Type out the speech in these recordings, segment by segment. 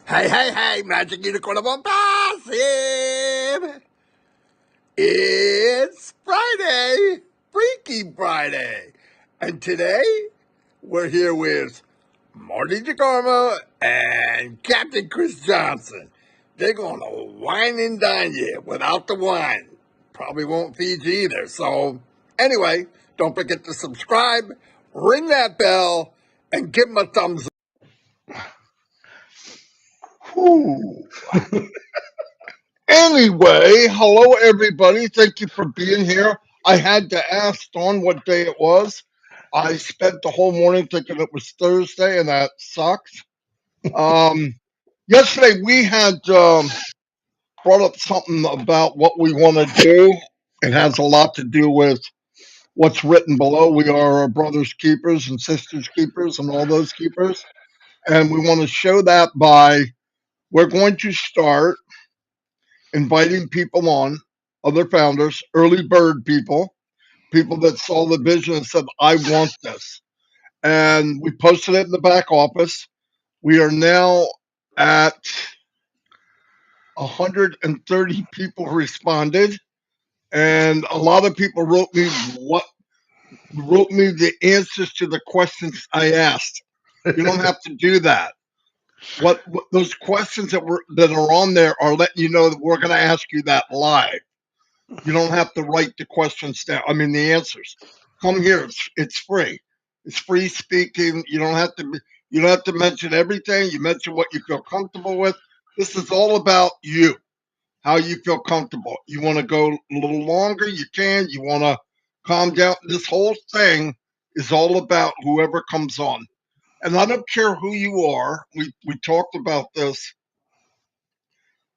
Hey, Magic Unicorn of ONPASSIVE! It's Friday, Freaky Friday. And today, we're here with Marty DeGarmo and Captain Chris Johnson. They're going to wine and dine you without the wine. Probably won't feed you either. So, anyway, don't forget to subscribe, ring that bell, and give them a thumbs up. Anyway, hello everybody. Thank you for being here. I had to ask Dawn what day it was. I spent the whole morning thinking it was Thursday, and that sucks. Yesterday we had brought up something about what we want to do. It has a lot to do with what's written below. We are our brothers' keepers and sisters' keepers and all those keepers. And we want to show that by we're going to start inviting people on, other founders, early bird people that saw the vision and said, I want this. And we posted it in the back office. We are now at 130 people responded. And a lot of people wrote me the answers to the questions I asked. You don't have to do that. What those questions that are on there are letting you know that we're going to ask you that live. You don't have to write the questions down. I mean, the answers. Come here. It's free. It's free speaking. You don't have to mention everything. You mention what you feel comfortable with. This is all about you, how you feel comfortable. You want to go a little longer, you can. You want to calm down. This whole thing is all about whoever comes on. And I don't care who you are. We talked about this.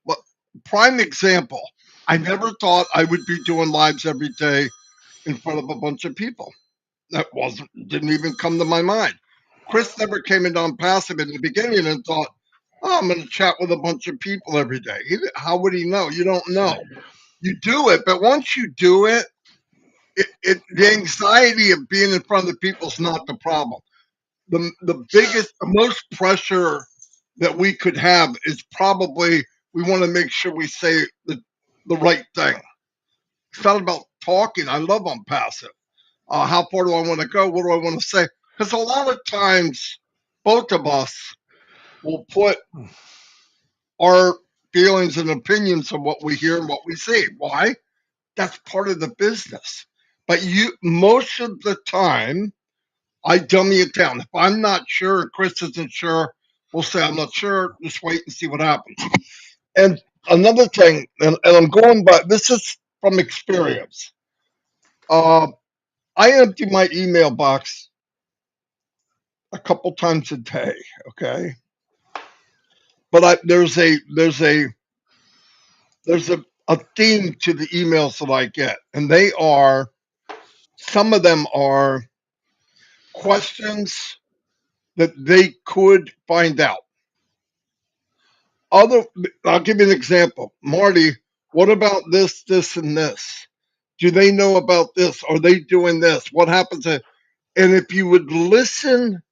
But prime example, I never thought I would be doing lives every day in front of a bunch of people. That didn't even come to my mind. Chris never came into ONPASSIVE in the beginning and thought, oh, I'm going to chat with a bunch of people every day. How would he know? You don't know. You do it, but once you do it, the anxiety of being in front of the people is not the problem. The biggest, the most pressure that we could have is probably we want to make sure we say the right thing. It's not about talking. I love ONPASSIVE. How far do I want to go? What do I want to say? Because a lot of times, both of us will put our feelings and opinions of what we hear and what we see. Why? That's part of the business. But most of the time, I dummy it down. If I'm not sure, Chris isn't sure, we'll say, I'm not sure, just wait and see what happens. And another thing, and I'm going by, this is from experience. I empty my email box a couple times a day, okay? But there's a theme to the emails that I get, and some of them are questions that they could find out. I'll give you an example. Marty, what about this, and this? Do they know about this? Are they doing this? What happens? And if you would listen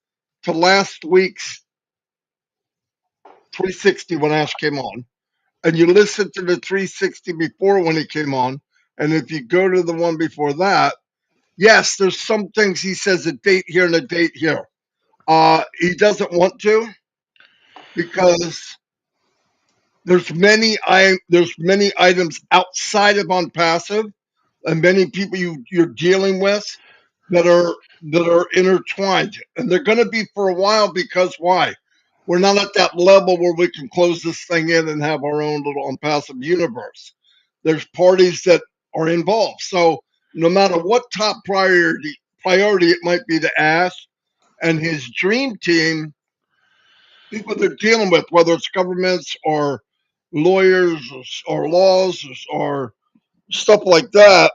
to last week's 360 when Ash came on, and you listen to the 360 before when he came on, and if you go to the one before that, yes, there's some things he says a date here and a date here. He doesn't want to because there's many items outside of ONPASSIVE and many people you're dealing with that are intertwined, and they're going to be for a while because why? We're not at that level where we can close this thing in and have our own little ONPASSIVE universe. There's parties that are involved, so no matter what top priority it might be to Ash and his dream team, people they're dealing with, whether it's governments or lawyers or laws or stuff like that,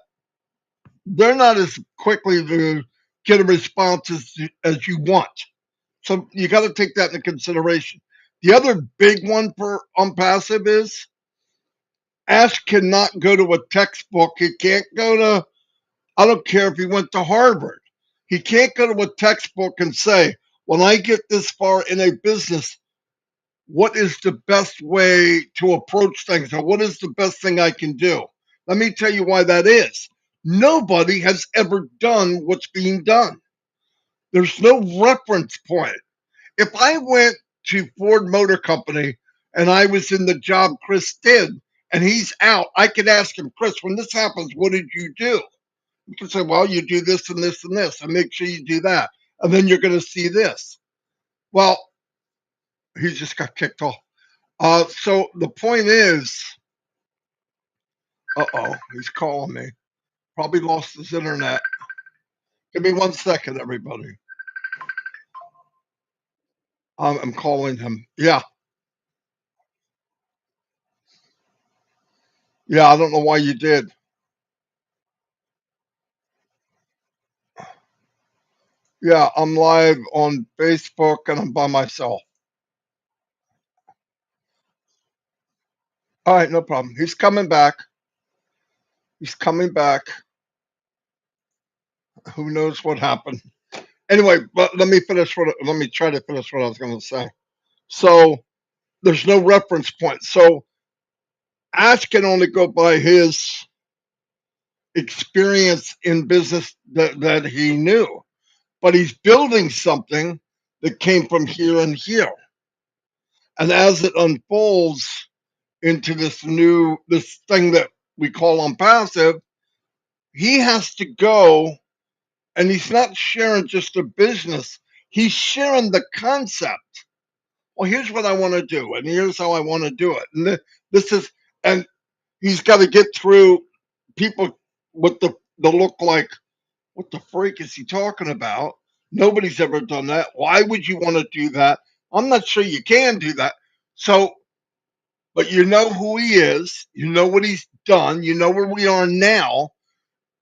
they're not as quickly to get a response as you want. So you got to take that into consideration. The other big one for ONPASSIVE is Ash cannot go to a textbook. He can't go to, I don't care if he went to Harvard. He can't go to a textbook and say, when I get this far in a business, what is the best way to approach things, or what is the best thing I can do? Let me tell you why that is. Nobody has ever done what's being done. There's no reference point. If I went to Ford Motor Company and I was in the job Chris did and he's out, I could ask him, Chris, when this happens, what did you do? You can say, well, you do this and this and this, and make sure you do that. And then you're going to see this. Well, he just got kicked off. So the point is, he's calling me. Probably lost his internet. Give me 1 second, everybody. I'm calling him. Yeah. Yeah, I don't know why you did. Yeah, I'm live on Facebook and I'm by myself. All right, no problem. He's coming back. He's coming back. Who knows what happened? Anyway, but let me try to finish what I was going to say. So there's no reference point. So Ash can only go by his experience in business that he knew, but he's building something that came from here and here. And as it unfolds into this thing that we call ONPASSIVE, he has to go, and he's not sharing just a business, he's sharing the concept. Well, here's what I want to do, and here's how I want to do it. And this is, and he's got to get through people with the look like, what the freak is he talking about? Nobody's ever done that. Why would you want to do that? I'm not sure you can do that. So, but you know who he is, you know what he's done, you know where we are now.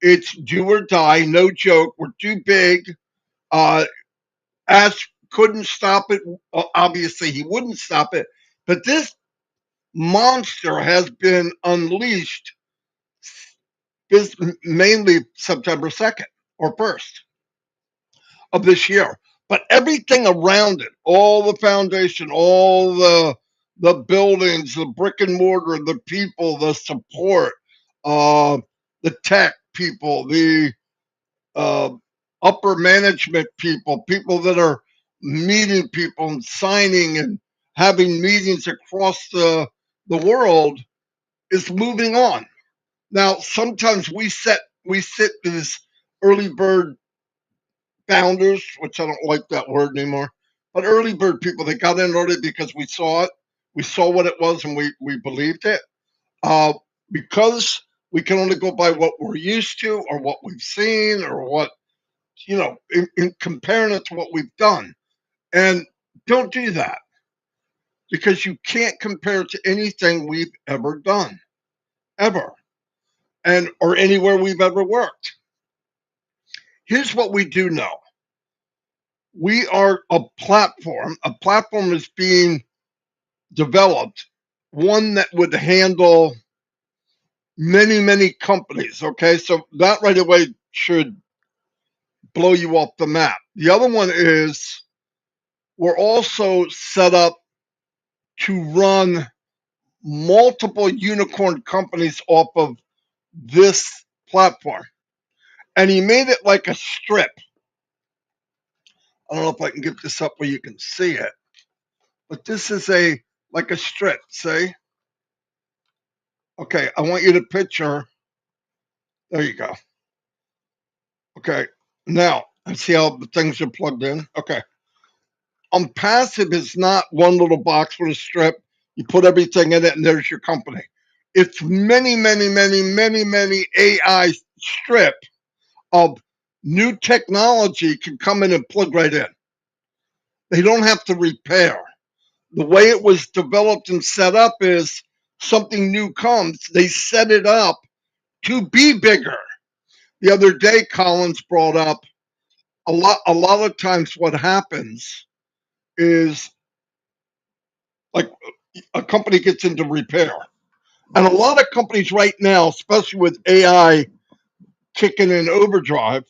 It's do or die, no joke. We're too big. Ash couldn't stop it. Obviously, he wouldn't stop it. But this monster has been unleashed mainly September 2nd or 1st of this year. But everything around it, all the foundation, all the buildings, the brick and mortar, the people, the support, the tech people, the uh, upper management people, people that are meeting people and signing and having meetings across the world, is moving on. Now, sometimes we sit these early bird founders, which I don't like that word anymore, but early bird people, they got in early because we saw it, we saw what it was, and we believed it. Uh, because we can only go by what we're used to or what we've seen or what, in comparing it to what we've done. And don't do that, because you can't compare it to anything we've ever done, ever, and or anywhere we've ever worked. Here's what we do know. We are a platform. A platform is being developed, one that would handle many, many companies. Okay, so that right away should blow you off the map. The other one is we're also set up to run multiple unicorn companies off of this platform. And he made it like a strip. I don't know if I can get this up where you can see it, but this is like a strip, see? Okay, I want you to picture, there you go. Okay, now, and see how the things are plugged in? Okay. ONPASSIVE is not one little box with a strip. You put everything in it and there's your company. It's many, many, many, many, many AI strip of new technology can come in and plug right in. They don't have to repair. The way it was developed and set up is something new comes, they set it up to be bigger. The other day, Collins brought up a lot of times what happens is like a company gets into repair. And a lot of companies right now, especially with AI kicking in overdrive,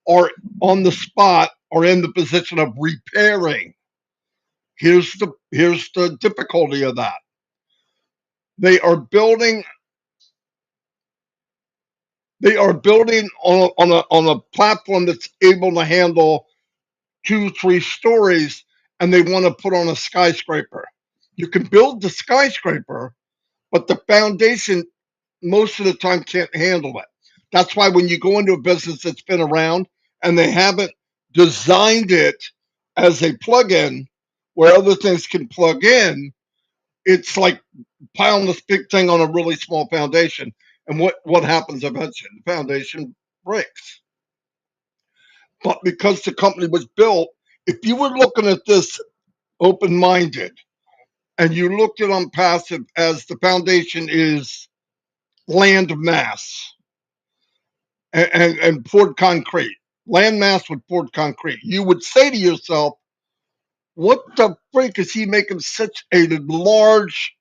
are on the spot or in the position of repairing. Here's the difficulty of that. They are building on a platform that's able to handle 2, 3 stories, and they want to put on a skyscraper. You can build the skyscraper, but the foundation most of the time can't handle it. That's why when you go into a business that's been around and they haven't designed it as a plug-in where other things can plug in, it's like piling this big thing on a really small foundation. And what happens eventually? The foundation breaks. But because the company was built, if you were looking at this open-minded and you looked at ONPASSIVE as the foundation is land mass and poured concrete, land mass with poured concrete, you would say to yourself, what the freak is he making such a large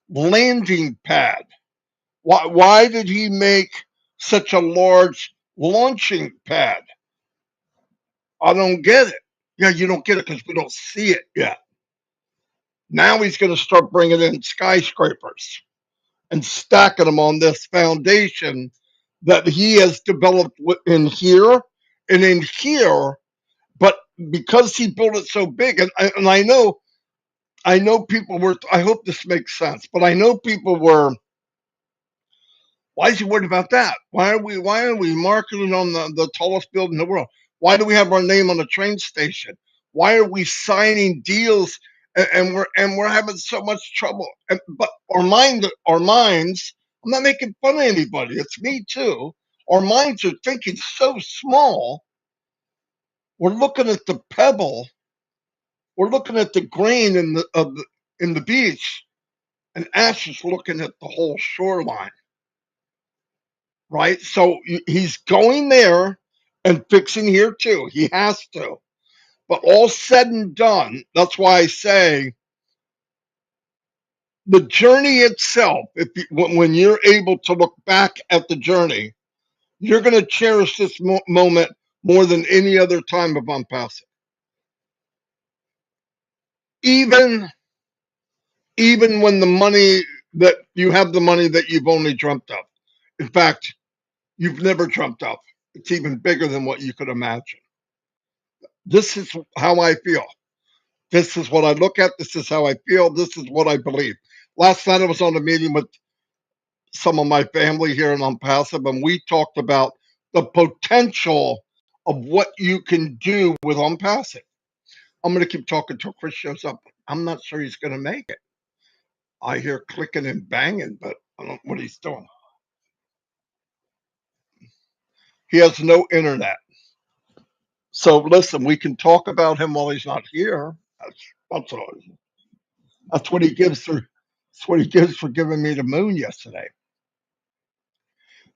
landing pad? Why did he make such a large launching pad? I don't get it. Yeah, you don't get it because we don't see it yet. Now he's going to start bringing in skyscrapers and stacking them on this foundation that he has developed in here and in here. But because he built it so big, and I know people were. I hope this makes sense, but I know people were. Why is he worried about that? Why are we marketing on the tallest building in the world? Why do we have our name on the train station? Why are we signing deals and we're having so much trouble? But our minds, I'm not making fun of anybody. It's me too. Our minds are thinking so small. We're looking at the pebble. We're looking at the grain in the beach, and Ash is looking at the whole shoreline. Right? So he's going there and fixing here too. He has to. But all said and done, that's why I say the journey itself, when you're able to look back at the journey, you're going to cherish this moment more than any other time of ONPASSIVE. Even when you have the money that you've only dreamt of. In fact, you've never dreamt of. It's even bigger than what you could imagine. This is how I feel. This is what I look at. This is how I feel. This is what I believe. Last night I was on a meeting with some of my family here in ONPASSIVE, and we talked about the potential of what you can do with ONPASSIVE. I'm going to keep talking till Chris shows up. I'm not sure he's going to make it. I hear clicking and banging, but I don't know what he's doing. He has no internet. So listen, we can talk about him while he's not here. That's all. That's what he gives for. That's what he gives for giving me the moon yesterday.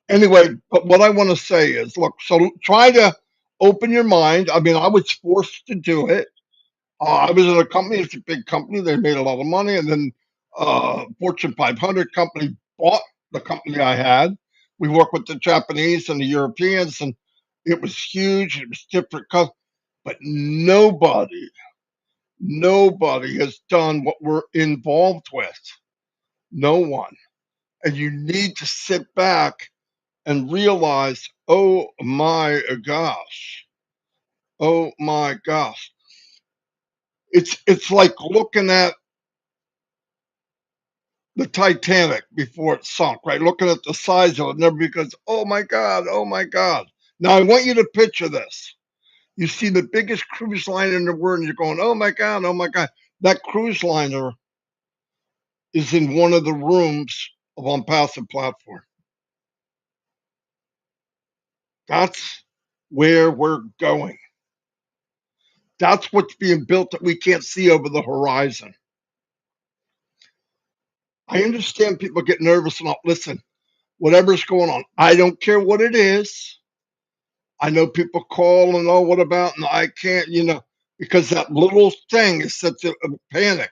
Anyway, but what I want to say is, look. So try to open your mind. I mean, I was forced to do it. I was in a company. It's a big company. They made a lot of money, and then Fortune 500 company bought the company I had. We worked with the Japanese and the Europeans, and it was huge. It was different, but nobody has done what we're involved with. No one. And you need to sit back and realize, oh my gosh, oh my gosh. It's like looking at the Titanic before it sunk, right? Looking at the size of it, and everybody goes, oh my God, oh my God. Now I want you to picture this. You see the biggest cruise liner in the world, and you're going, oh my God, oh my God. That cruise liner is in one of the rooms of ONPASSIVE platform. That's where we're going. That's what's being built that we can't see over the horizon. I understand people get nervous and all. Listen, whatever's going on, I don't care what it is. I know people call and what about, and I can't, because that little thing is such a panic.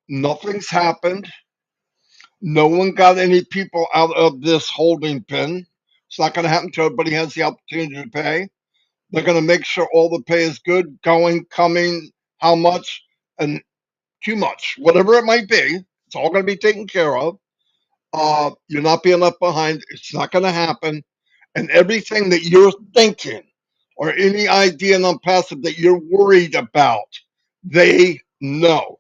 Nothing's happened. No one got any people out of this holding pen. It's not going to happen until everybody has the opportunity to pay. They're going to make sure all the pay is good, going, coming, how much, and too much, whatever it might be. It's all going to be taken care of. You're not being left behind. It's not going to happen. And everything that you're thinking or any idea in ONPASSIVE that you're worried about, they know.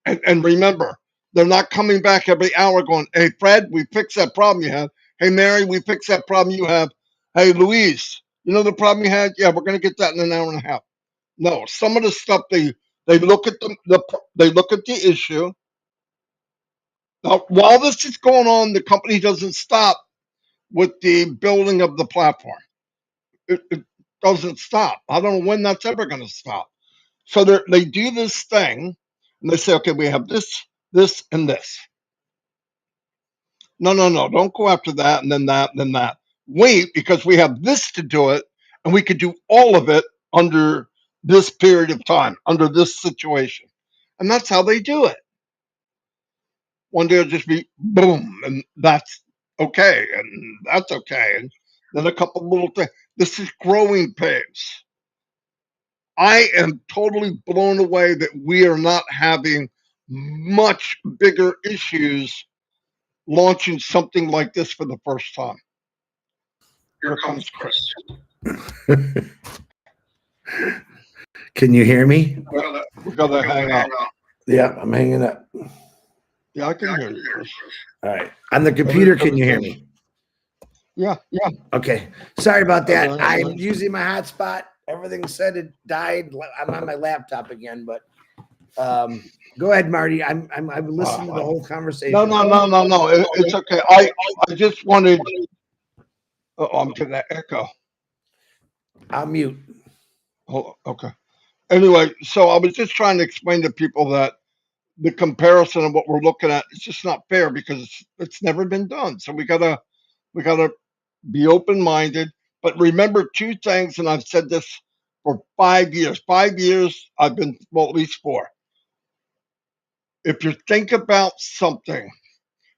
And remember, they're not coming back every hour going, hey, Fred, we fixed that problem you have. Hey, Mary, we fixed that problem you have. Hey, Louise, you know the problem you had? Yeah, we're going to get that in an hour and a half. No, some of the stuff they look at they look at the issue. Now, while this is going on, the company doesn't stop with the building of the platform. It doesn't stop. I don't know when that's ever going to stop. So they do this thing, and they say, okay, we have this, this, and this. No, don't go after that, and then that, and then that. Wait, because we have this to do it, and we could do all of it under this period of time, under this situation. And that's how they do it. One day it'll just be boom, and that's okay, and that's okay. And then a couple little things. This is growing pains. I am totally blown away that we are not having much bigger issues launching something like this for the first time. Here comes Chris. Can you hear me? We gotta hang up. Yeah, I'm hanging up. Yeah, I can hear you, Chris. All right. On the computer, can you hear me? Yeah. Okay. Sorry about that. Okay. I'm using my hotspot. Everything said it died. I'm on my laptop again, but go ahead, Marty. I'm listening to the whole conversation. No. It's okay. I just wanted. Oh, I'm getting that echo. I'll mute. Oh, okay. Anyway, so I was just trying to explain to people that the comparison of what we're looking at is just not fair because it's never been done. So we gotta be open-minded. But remember two things, and I've said this for 5 years. 5 years, I've been, well, at least 4. If you think about something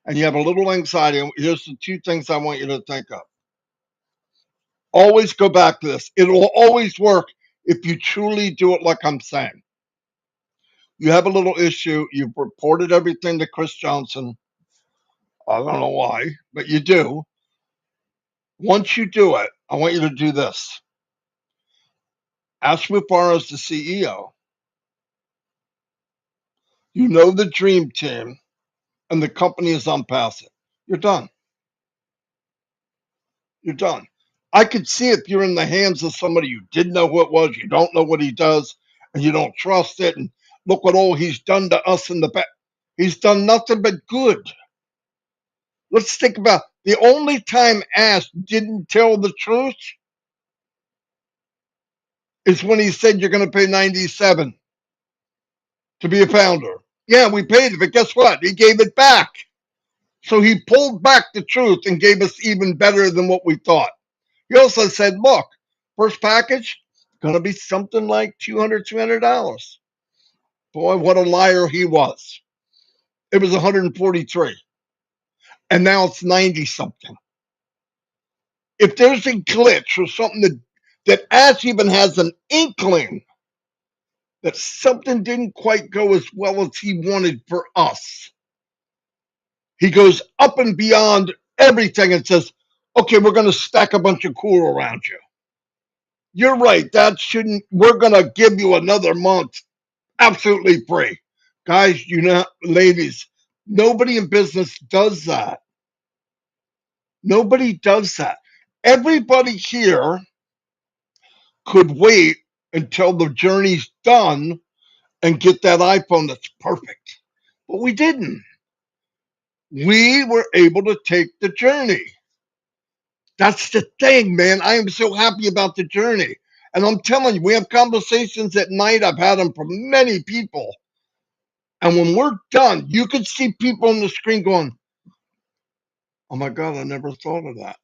and you have a little anxiety, here's the 2 things I want you to think of. Always go back to this. It will always work if you truly do it like I'm saying. You have a little issue. You've reported everything to Chris Johnson. I don't know why, but you do. Once you do it, I want you to do this. Ask Mufara as the CEO. You know the dream team, and the company is ONPASSIVE. You're done. You're done. I could see if you're in the hands of somebody you didn't know who it was, you don't know what he does, and you don't trust it, and look what all he's done to us in the back. He's done nothing but good. Let's think about the only time Ash didn't tell the truth is when he said you're going to pay 97 to be a founder. Yeah, we paid it, but guess what? He gave it back. So he pulled back the truth and gave us even better than what we thought. He also said, look, first package, going to be something like $200. Boy, what a liar he was. It was 143. And now it's 90 something. If there's a glitch or something that Ash even has an inkling that something didn't quite go as well as he wanted for us, he goes up and beyond everything and says, okay, we're going to stack a bunch of cool around you. You're right. That shouldn't, we're going to give you another month absolutely free. Guys, you know, ladies, nobody in business does that. Nobody does that. Everybody here could wait until the journey's done and get that iPhone that's perfect. But we didn't. We were able to take the journey. That's the thing, man. I am so happy about the journey. And I'm telling you, we have conversations at night. I've had them from many people. And when we're done, you could see people on the screen going, oh my God, I never thought of that.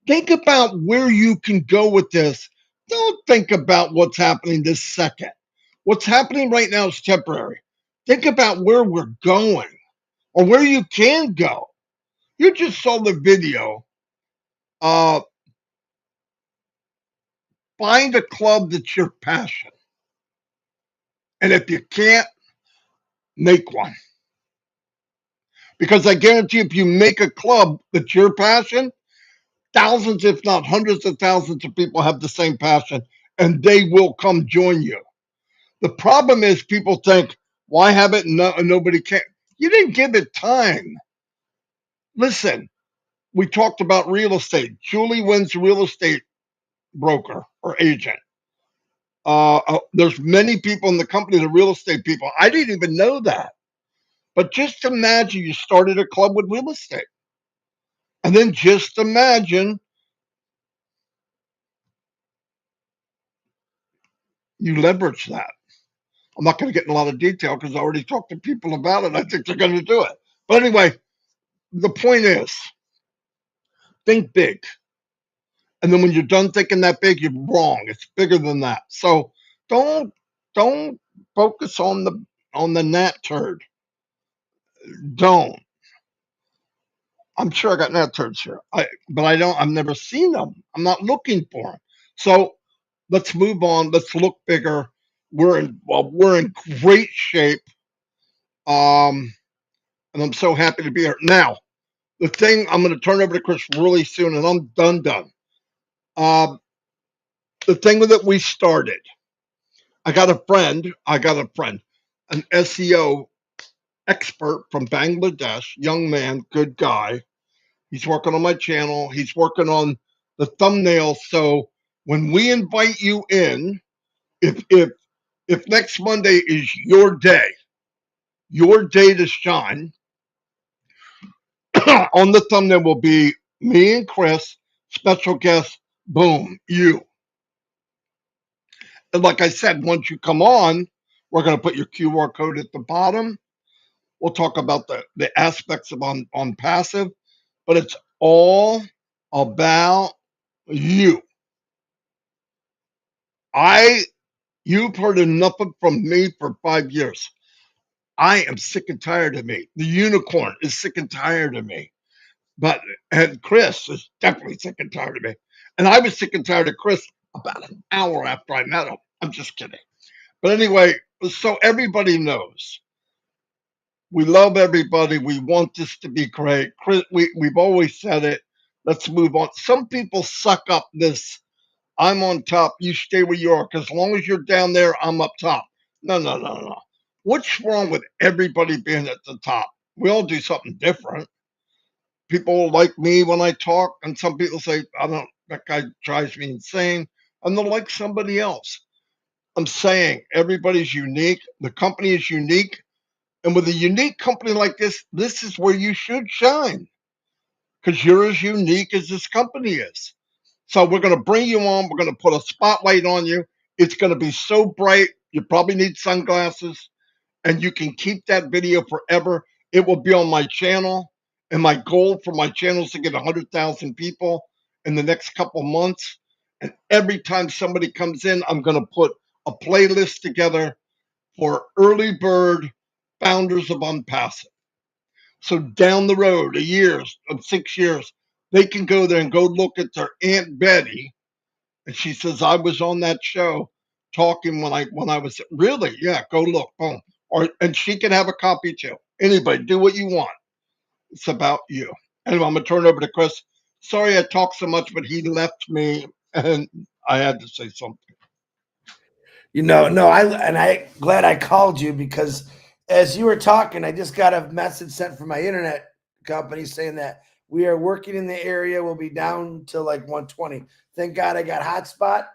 Think about where you can go with this. Don't think about what's happening this second. What's happening right now is temporary. Think about where we're going or where you can go. You just saw the video find a club that's your passion. And if you can't, make one. Because I guarantee if you make a club that's your passion, thousands, if not hundreds of thousands of people have the same passion, and they will come join you. The problem is people think, why have it? No, nobody can. You didn't give it time. Listen, we talked about real estate. Julie Wynn's real estate broker or agent. There's many people in the company, the real estate people. I didn't even know that. But just imagine you started a club with real estate. And then just imagine you leverage that. I'm not going to get in a lot of detail because I already talked to people about it. I think they're going to do it. But anyway, the point is, think big. And then when you're done thinking that big, you're wrong. It's bigger than that. So don't focus on the gnat turd. Don't. I'm sure I got gnat turds here. But I've never seen them. I'm not looking for them. So let's move on. Let's look bigger. We're in great shape. And I'm so happy to be here. Now, the thing I'm going to turn over to Chris really soon, and I'm done. The thing that we started, I got a friend, an SEO expert from Bangladesh, young man, good guy. He's working on my channel. He's working on the thumbnail. So when we invite you in, if next Monday is your day to shine, on the thumbnail will be me and Chris, special guest, boom, you. And like I said, once you come on, we're going to put your QR code at the bottom. We'll talk about the aspects of on passive, but it's all about you. You've heard enough from me for 5 years. I am sick and tired of me. The unicorn is sick and tired of me. And Chris is definitely sick and tired of me. And I was sick and tired of Chris about an hour after I met him. I'm just kidding. But anyway, so everybody knows. We love everybody. We want this to be great. Chris, we've always said it. Let's move on. Some people suck up this, I'm on top, you stay where you are, because as long as you're down there, I'm up top. No. What's wrong with everybody being at the top? We all do something different. People like me when I talk, and some people say, that guy drives me insane. And they'll like somebody else. I'm saying everybody's unique. The company is unique. And with a unique company like this is where you should shine, because you're as unique as this company is. So we're going to bring you on. We're going to put a spotlight on you. It's going to be so bright. You probably need sunglasses, and you can keep that video forever. It will be on my channel. And my goal for my channel is to get 100,000 people in the next couple months. And every time somebody comes in, I'm going to put a playlist together for early bird founders of ONPASSIVE. So down the road, 6 years, they can go there and go look at their Aunt Betty. And she says, I was on that show talking when I was really, yeah, go look, boom. And she can have a copy too. Anybody, do what you want. It's about you. Anyway, I'm gonna turn it over to Chris. Sorry I talked so much, but he left me and I had to say something. No, I'm glad I called you, because as you were talking, I just got a message sent from my internet company saying that we are working in the area. We'll be down to like 120. Thank God I got hotspot.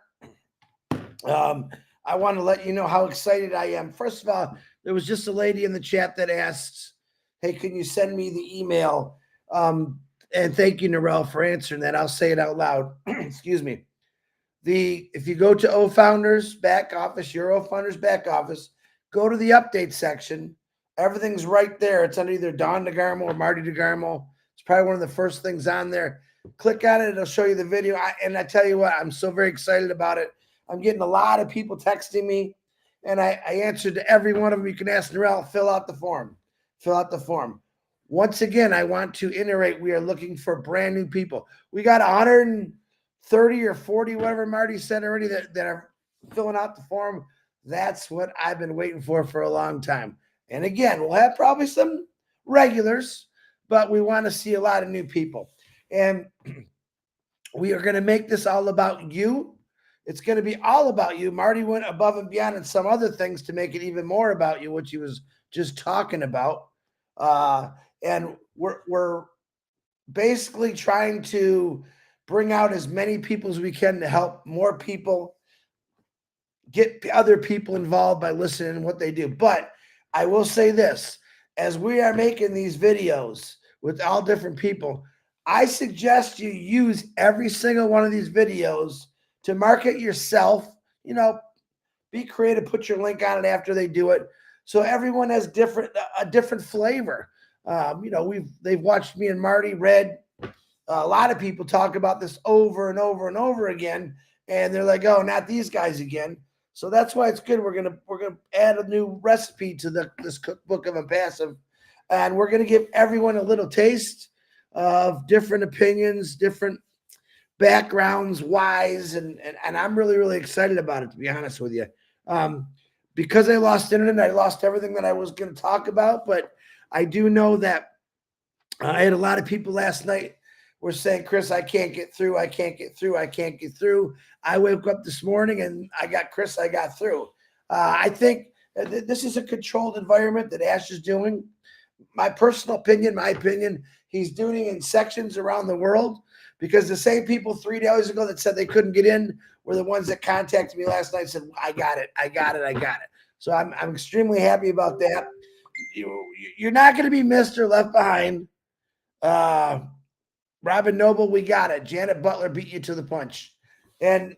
I want to let you know how excited I am. First of all, there was just a lady in the chat that asked, hey, can you send me the email? And thank you, Narelle, for answering that. I'll say it out loud. Excuse me. If you go to OFounders back office, your OFounders back office, go to the update section. Everything's right there. It's under either Don DeGarmo or Marty DeGarmo. It's probably one of the first things on there. Click on it. It'll show you the video. And I tell you what, I'm so very excited about it. I'm getting a lot of people texting me, and I answered to every one of them. You can ask Narelle, fill out the form. Fill out the form. Once again, I want to iterate. We are looking for brand new people. We got 30 or 40, whatever Marty said already, that are filling out the form. That's what I've been waiting for a long time. And again, we'll have probably some regulars, but we want to see a lot of new people. And we are going to make this all about you. It's going to be all about you. Marty went above and beyond in some other things to make it even more about you, which he was just talking about. And we're basically trying to bring out as many people as we can to help more people get other people involved by listening to what they do. But I will say this, as we are making these videos with all different people, I suggest you use every single one of these videos to market yourself. You know, be creative, put your link on it after they do it. So everyone has a different flavor. You know, they've watched me and Marty, read a lot of people talk about this over and over and over again, and they're like, "Oh, not these guys again." So that's why it's good. We're gonna add a new recipe to this cookbook of ONPASSIVE, and we're gonna give everyone a little taste of different opinions, different backgrounds, whys, and I'm really, really excited about it, to be honest with you. Because I lost internet, I lost everything that I was going to talk about, but I do know that I had a lot of people last night were saying, "Chris, I can't get through. I can't get through. I can't get through." I woke up this morning and I got Chris. I got through. I think this is a controlled environment that Ash is doing. My personal opinion, he's doing in sections around the world, because the same people 3 days ago that said they couldn't get in were the ones that contacted me last night and said, "I got it. I got it. I got it." So I'm extremely happy about that. You're not going to be missed or left behind. Robin Noble, we got it. Janet Butler beat you to the punch. And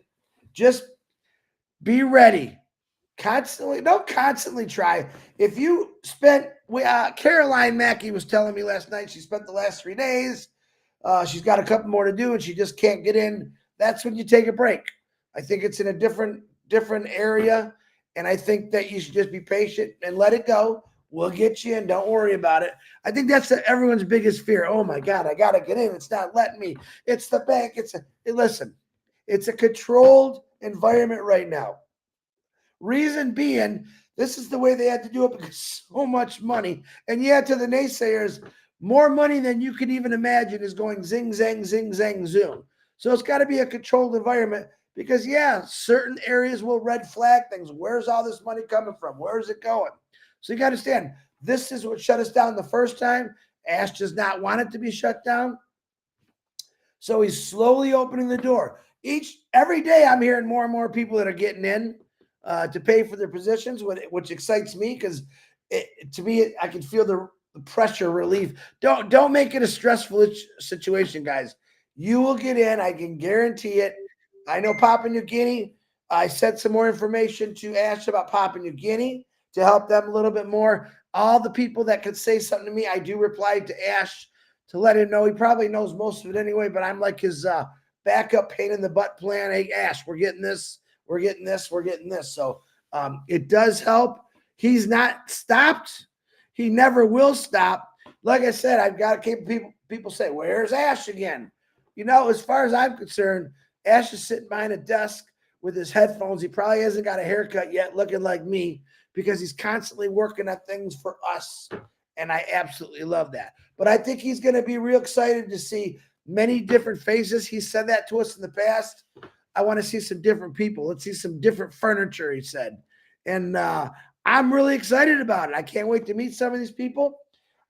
just be ready. Don't constantly try. If you spent, Caroline Mackey was telling me last night, she spent the last 3 days. She's got a couple more to do and she just can't get in. That's when you take a break. I think it's in a different area. And I think that you should just be patient and let it go. We'll get you in. Don't worry about it. I think that's everyone's biggest fear. Oh my God, I got to get in. It's not letting me. It's the bank. Listen, it's a controlled environment right now. Reason being, this is the way they had to do it because so much money. And yet, to the naysayers, more money than you can even imagine is going zing, zang, zing, zang, zoom. So it's got to be a controlled environment because, yeah, certain areas will red flag things. Where's all this money coming from? Where is it going? So you got to understand, this is what shut us down the first time. Ash does not want it to be shut down. So he's slowly opening the door. Every day I'm hearing more and more people that are getting in to pay for their positions, which excites me because to me, I can feel the pressure relief. Don't make it a stressful situation, guys. You will get in. I can guarantee it. I know Papua New Guinea. I sent some more information to Ash about Papua New Guinea to help them a little bit more. All the people that could say something to me, I do reply to Ash to let him know. He probably knows most of it anyway, but I'm like his backup pain in the butt plan. Hey, Ash, we're getting this. We're getting this. We're getting this. So it does help. He's not stopped. He never will stop. Like I said, I've got people say, "Where's Ash again?" You know, as far as I'm concerned, Ash is sitting behind a desk with his headphones. He probably hasn't got a haircut yet, looking like me, because he's constantly working at things for us. And I absolutely love that. But I think he's going to be real excited to see many different faces. He said that to us in the past. I want to see some different people. Let's see some different furniture, he said. And I'm really excited about it. I can't wait to meet some of these people.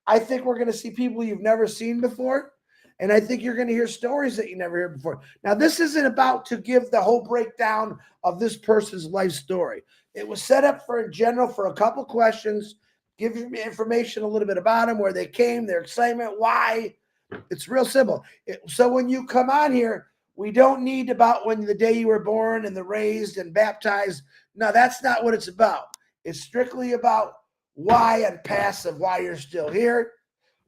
I think we're going to see people you've never seen before. And I think you're going to hear stories that you never heard before. Now, this isn't about to give the whole breakdown of this person's life story. It was set up in general for a couple questions, give you information a little bit about them, where they came, their excitement, why. It's real simple. So when you come on here, we don't need about when the day you were born and the raised and baptized. No, that's not what it's about. It's strictly about why ONPASSIVE, why you're still here,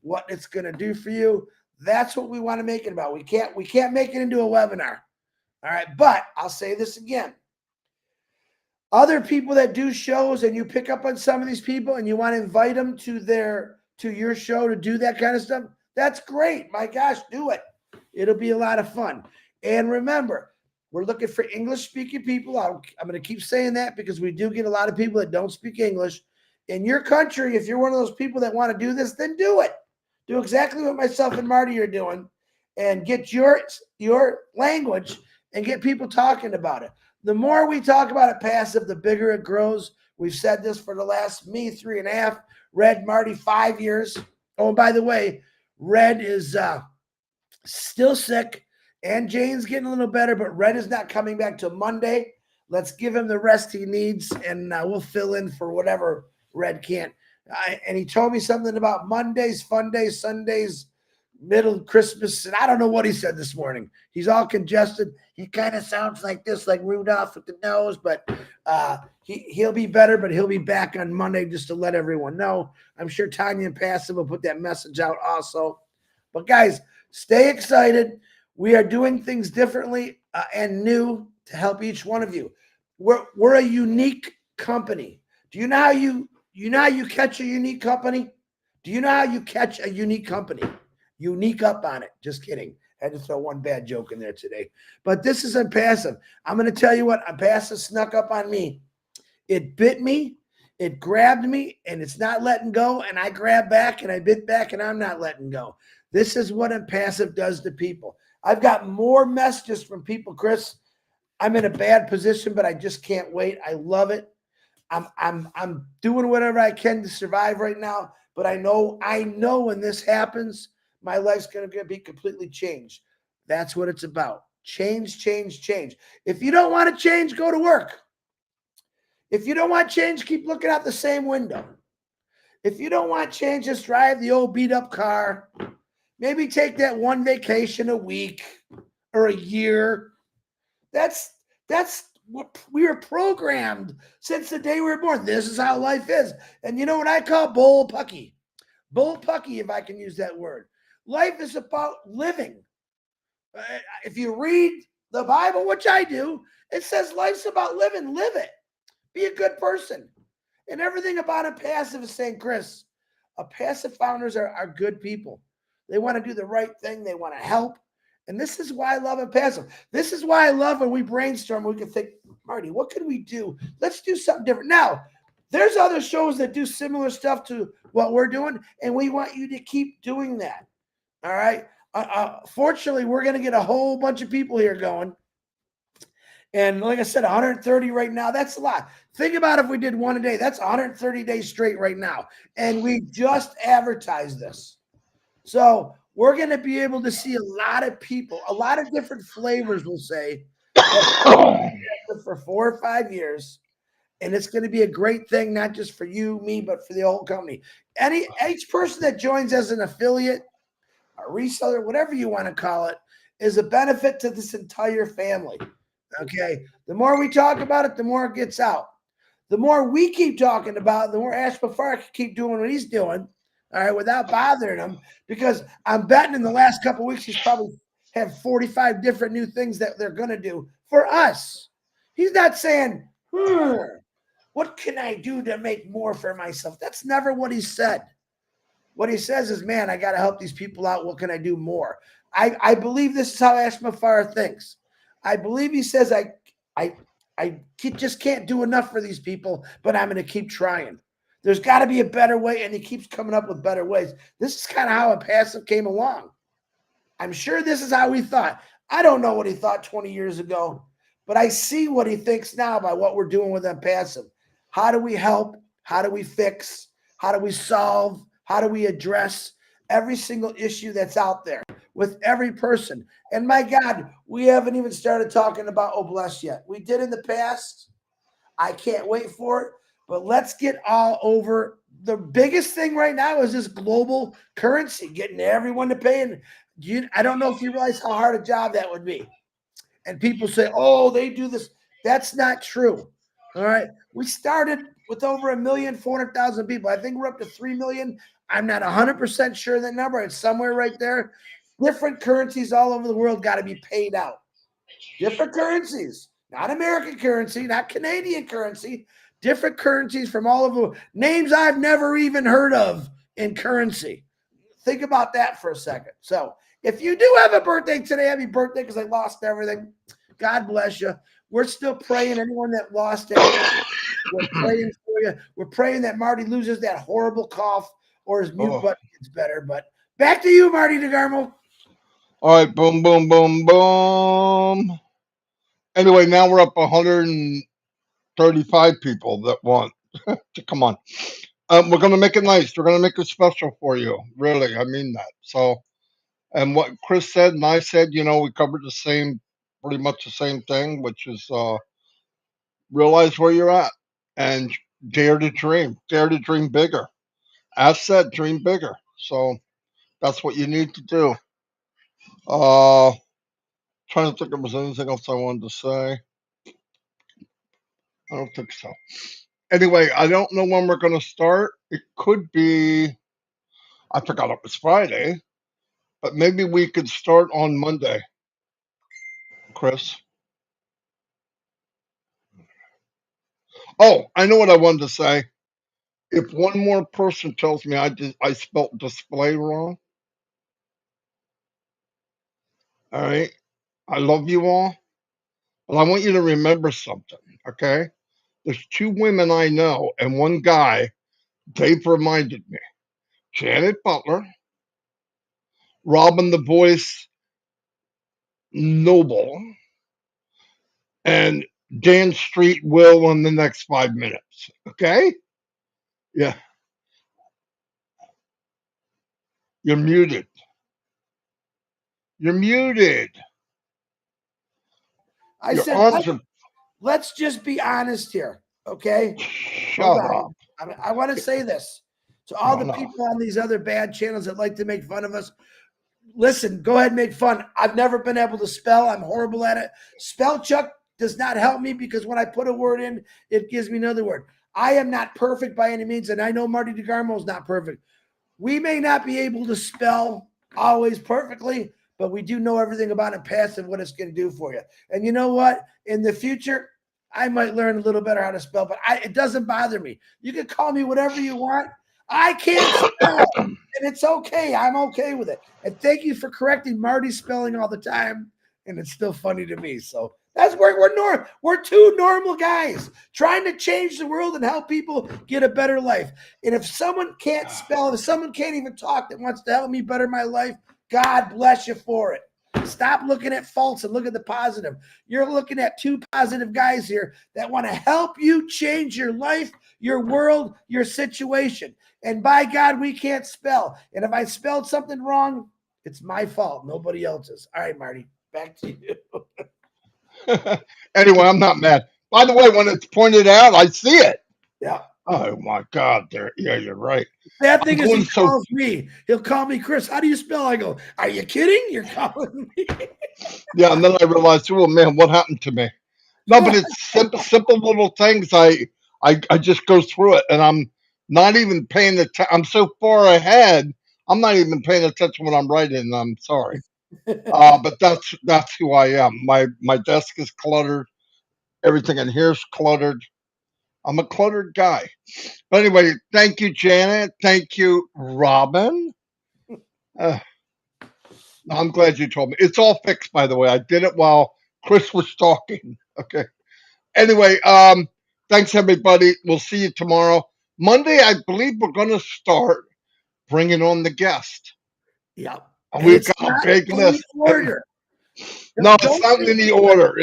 what it's going to do for you. That's what we want to make it about. We can't make it into a webinar. All right. But I'll say this again. Other people that do shows and you pick up on some of these people and you want to invite them to your show to do that kind of stuff, that's great. My gosh, do it. It'll be a lot of fun. And remember, we're looking for English-speaking people. I'm going to keep saying that because we do get a lot of people that don't speak English. In your country, if you're one of those people that want to do this, then do it. Do exactly what myself and Marty are doing and get your language and get people talking about it. The more we talk about it passive, the bigger it grows. We've said this for the last 3.5, Red, Marty, 5 years. Oh, and by the way, Red is still sick, and Jane's getting a little better, but Red is not coming back till Monday. Let's give him the rest he needs, and we'll fill in for whatever Red can't. And he told me something about Mondays, fun days, Sundays, middle Christmas, and I don't know what he said this morning. He's all congested. He kind of sounds like this, like Rudolph with the nose, but he'll be better, but he'll be back on Monday just to let everyone know. I'm sure Tanya and Passive will put that message out also. But guys, stay excited. We are doing things differently and new to help each one of you. We're a unique company. Do you know how you catch a unique company? Do you know how you catch a unique company? Unique up on it. Just kidding. I had to throw one bad joke in there today. But this is ONPASSIVE. I'm going to tell you what, ONPASSIVE snuck up on me. It bit me, it grabbed me, and it's not letting go. And I grab back and I bit back and I'm not letting go. This is what ONPASSIVE does to people. I've got more messages from people, Chris. I'm in a bad position, but I just can't wait. I love it. I'm doing whatever I can to survive right now, but I know when this happens, my life's going to be completely changed. That's what it's about. Change, change, change. If you don't want to change, go to work. If you don't want change, keep looking out the same window. If you don't want change, just drive the old beat up car. Maybe take that one vacation a week or a year. That's what we were programmed since the day we were born. This is how life is. And you know what I call bullpucky? Bullpucky, if I can use that word. Life is about living. If you read the Bible, which I do, it says life's about living. Live it. Be a good person. And everything about ONPASSIVE is saying, Chris, ONPASSIVE founders are good people. They want to do the right thing. They want to help. And this is why I love ONPASSIVE. This is why I love when we brainstorm. We can think, Marty, what can we do? Let's do something different. Now, there's other shows that do similar stuff to what we're doing, and we want you to keep doing that. All right. Fortunately, we're going to get a whole bunch of people here going. And like I said, 130 right now, that's a lot. Think about if we did one a day. That's 130 days straight right now. And we just advertised this. So we're going to be able to see a lot of people, a lot of different flavors, we'll say, for 4 or 5 years. And it's going to be a great thing, not just for you, me, but for the whole company. Each person that joins as an affiliate, a reseller, whatever you want to call it, is a benefit to this entire family. Okay. The more we talk about it, the more it gets out. The more we keep talking about it, the more Ash Bafar can keep doing what he's doing, all right, without bothering him. Because I'm betting in the last couple of weeks, he's probably have 45 different new things that they're going to do for us. He's not saying, what can I do to make more for myself? That's never what he said. What he says is, man, I got to help these people out. What can I do more? I believe this is how Ash Bafar thinks. I believe he says, I just can't do enough for these people, but I'm going to keep trying. There's got to be a better way, and he keeps coming up with better ways. This is kind of how ONPASSIVE came along. I'm sure this is how he thought. I don't know what he thought 20 years ago, but I see what he thinks now by what we're doing with ONPASSIVE. How do we help? How do we fix? How do we solve? How do we address every single issue that's out there with every person? And my God, we haven't even started talking about Obless yet. We did in the past. I can't wait for it. But let's get all over. The biggest thing right now is this global currency, getting everyone to pay. And I don't know if you realize how hard a job that would be. And people say, oh, they do this. That's not true. All right. We started with over 1,400,000 people. I think we're up to 3 million. I'm not 100% sure of that number. It's somewhere right there. Different currencies all over the world got to be paid out. Different currencies, not American currency, not Canadian currency, different currencies from all over, names I've never even heard of in currency. think about that for a second. So if you do have a birthday today, happy birthday, because I lost everything. God bless you. We're still praying. Anyone that lost anything, we're praying for you. We're praying that Marty loses that horrible cough or his mute button gets better. But back to you, Marty DeGarmo. All right, boom, boom, boom, boom. Anyway, now we're up 135 people that want to come on. We're going to make it nice. We're going to make it special for you. Really, I mean that. So, and what Chris said and I said, you know, we covered pretty much the same thing, which is realize where you're at and dare to dream bigger. As said, dream bigger. So that's what you need to do. Trying to think if there's anything else I wanted to say. I don't think so. Anyway, I don't know when we're going to start. It could be, I forgot it was Friday, but maybe we could start on Monday, Chris. Oh, I know what I wanted to say. If one more person tells me I spelt display wrong, all right, I love you all, but I want you to remember something, okay? There's 2 women I know and 1 guy, they've reminded me. Janet Butler, Robin the Voice Noble, and Dan Street will in the next 5 minutes, okay? Yeah, you're muted. You're muted. I Your said, arms are. let's just be honest here, okay? Shut up. I want to say this to all the people on these other bad channels that like to make fun of us. Listen, go ahead and make fun. I've never been able to spell. I'm horrible at it. Spell check does not help me because when I put a word in, it gives me another word. I am not perfect by any means, and I know Marty DeGarmo is not perfect. We may not be able to spell always perfectly, but we do know everything about ONPASSIVE, what it's going to do for you. And you know what? In the future, I might learn a little better how to spell, but it doesn't bother me. You can call me whatever you want. I can't spell, and it's okay. I'm okay with it. And thank you for correcting Marty's spelling all the time, and it's still funny to me. So that's where we're 2 normal guys trying to change the world and help people get a better life. And if someone can't spell, if someone can't even talk that wants to help me better my life, God bless you for it. Stop looking at faults and look at the positive. You're looking at 2 positive guys here that want to help you change your life, your world, your situation. And by God, we can't spell. And if I spelled something wrong, it's my fault, nobody else's. All right, Marty, back to you. Anyway, I'm not mad. By the way, when it's pointed out, I see it. Yeah. Oh my God, yeah, you're right. Bad thing is he calls me. He'll call me, Chris, how do you spell? I go, are you kidding? You're calling me. Yeah, and then I realized, oh man, what happened to me? No, but it's simple little things. I just go through it, and I'm not even paying attention. I'm so far ahead, I'm not even paying attention when I'm writing. I'm sorry, but that's who I am. My desk is cluttered. Everything in here is cluttered. I'm a cluttered guy. But anyway, thank you, Janet. Thank you, Robin. I'm glad you told me. It's all fixed, by the way. I did it while Chris was talking. Okay. Anyway, thanks everybody. We'll see you tomorrow. Monday, I believe we're going to start bringing on the guest. Yeah. We've got a big list. Order. No, it's not in any order.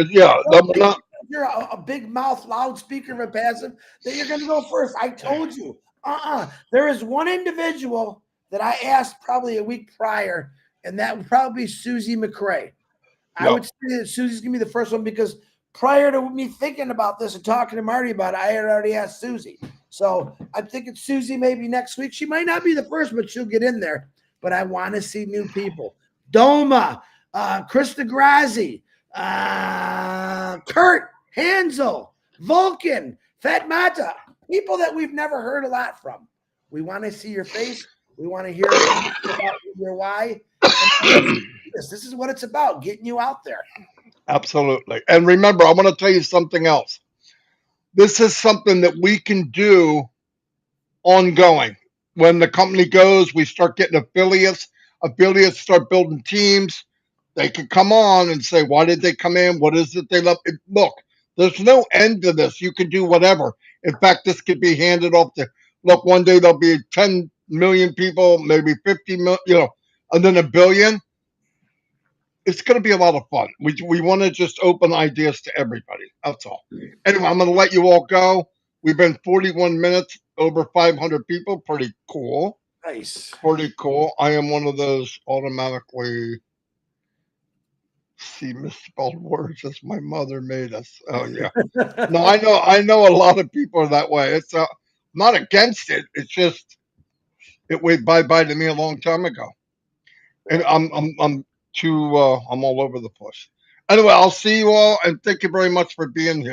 You're a big mouth loudspeaker of ONPASSIVE that you're going to go first. I told you. There is one individual that I asked probably a week prior, and that would probably be Susie McCray. I would say that Susie's going to be the first one because prior to me thinking about this and talking to Marty about it, I had already asked Susie. So I'm thinking Susie maybe next week. She might not be the first, but she'll get in there. But I want to see new people. Doma, Krista Grazi, Kurt, Hansel, Vulcan, Fat Mata, people that we've never heard a lot from. We want to see your face. We want to hear about your why. This is what it's about, getting you out there. Absolutely. And remember, I want to tell you something else. This is something that we can do ongoing. when the company goes, we start getting affiliates. Affiliates start building teams. They can come on and say, why did they come in? What is it they love? Look, there's no end to this. You can do whatever. In fact, this could be handed off to, look, one day there'll be 10 million people, maybe 50 million, and then a billion. It's going to be a lot of fun. We want to just open ideas to everybody. That's all. Anyway, I'm going to let you all go. We've been 41 minutes, over 500 people. Pretty cool. Nice. Pretty cool. I am one of those automatically see misspelled words as my mother made us. Oh yeah. No, I know a lot of people are that way. It's not against it. It's just it went bye-bye to me a long time ago. And I'm too I'm all over the place. Anyway, I'll see you all and thank you very much for being here.